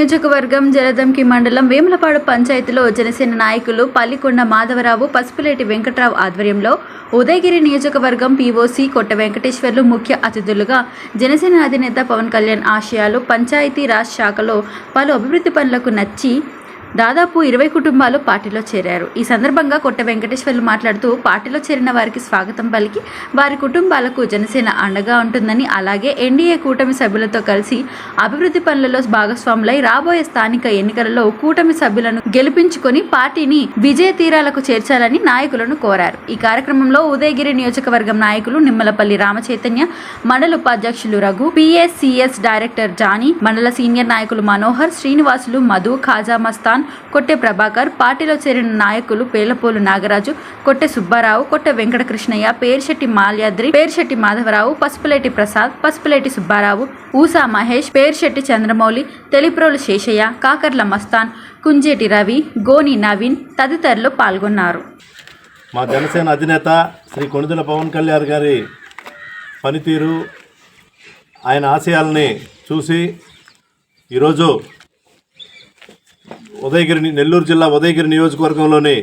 నియోజకవర్గం జలదంకి మండలం వేములపాడు పంచాయతీలో జనసేన నాయకులు పల్లికొండ మాధవరావు, పసుపులేటి వెంకట్రావు ఆధ్వర్యంలో ఉదయగిరి నియోజకవర్గం పీఓసీ కొట్ట వెంకటేశ్వర్లు ముఖ్య అతిథులుగా జనసేన అధినేత పవన్ కళ్యాణ్ ఆశయాలు పంచాయతీ రాజ్ శాఖలో పలు అభివృద్ధి పనులకు నచ్చి దాదాపు 20 కుటుంబాలు పార్టీలో చేరారు. ఈ సందర్భంగా కొట్ట వెంకటేశ్వర్లు మాట్లాడుతూ పార్టీలో చేరిన వారికి స్వాగతం పలికి వారి కుటుంబాలకు జనసేన అండగా ఉంటుందని, అలాగే ఎన్డీఏ కూటమి సభ్యులతో కలిసి అభివృద్ధి పనులలో భాగస్వాములై రాబోయే స్థానిక ఎన్నికలలో కూటమి సభ్యులను గెలిపించుకొని పార్టీని విజయ తీరాలకు చేర్చాలని నాయకులను కోరారు. ఈ కార్యక్రమంలో ఉదయగిరి నియోజకవర్గం నాయకులు నిమ్మలపల్లి రామచైతన్య, మండల ఉపాధ్యక్షులు రఘు, పిఎస్సిఎస్ డైరెక్టర్ జానీ, మండల సీనియర్ నాయకులు మనోహర్, శ్రీనివాసులు, మధు, ఖాజా మస్తాన్, కొట్టె ప్రభాకర్, పార్టీలో చేరిన నాయకులు పేలపోలు నాగరాజు, కొట్టె సుబ్బారావు, కొట్టె వెంకటకృష్ణయ్య, పేర్శెట్టి మాల్యాద్రి, పేర్శెట్టి మాధవరావు, పసుపులేటి ప్రసాద్, పసుపులేటి సుబ్బారావు, ఊసా మహేష్, పేర్శెట్టి చంద్రమౌళి, తెలిప్రోలు శేషయ్య, కాకర్ల మస్తాన్, కుంజేటి రవి, గోని నవీన్ తదితరులు పాల్గొన్నారు. మా జనసేన అధినేత శ్రీ కొణిదెల పవన్ కళ్యాణ్ గారి పనితీరు, ఆయన ఆశయాలని చూసి ఈరోజు నెల్లూరు జిల్లా ఉదయగిరి నియోజకవర్గంలోని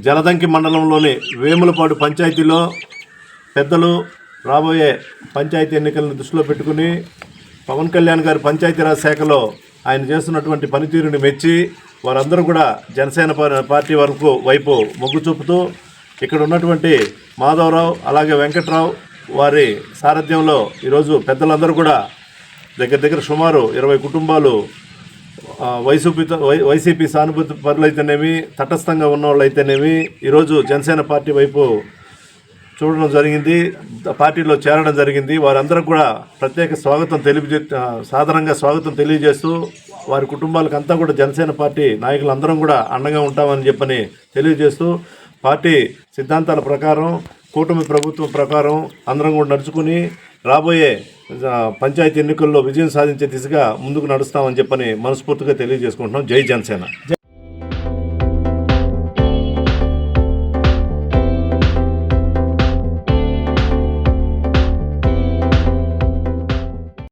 జలదంకి మండలంలోని వేములపాడు పంచాయతీలో పెద్దలు రాబోయే పంచాయతీ ఎన్నికలను దృష్టిలో పెట్టుకుని పవన్ కళ్యాణ్ గారి పంచాయతీరాజ్ శాఖలో ఆయన చేస్తున్నటువంటి పనితీరుని మెచ్చి వారందరూ కూడా జనసేన పార్టీ వైపు మొగ్గు చూపుతూ ఇక్కడ ఉన్నటువంటి మాధవరావు అలాగే వెంకట్రావు వారి సారథ్యంలో ఈరోజు పెద్దలందరూ కూడా దగ్గర సుమారు 20 కుటుంబాలు వైసీపీ సానుభూతి పరులైతేనేమి, తటస్థంగా ఉన్న వాళ్ళు అయితేనేమి ఈరోజు జనసేన పార్టీ వైపు చూడడం జరిగింది, పార్టీలో చేరడం జరిగింది. వారందరూ కూడా ప్రత్యేక సాధారణంగా స్వాగతం తెలియజేస్తూ వారి కుటుంబాలకంతా కూడా జనసేన పార్టీ నాయకులందరం కూడా అండగా ఉంటామని చెప్పని తెలియజేస్తూ పార్టీ సిద్ధాంతాల ప్రకారం కూటమి ప్రభుత్వం ప్రకారం అందరం కూడా నడుచుకుని రాబోయే పంచాయతీ ఎన్నికల్లో విజయం సాధించే దిశగా ముందుకు నడుస్తామని చెప్పని మనస్ఫూర్తిగా తెలియజేసుకుంటున్నాం. జై జనసేన.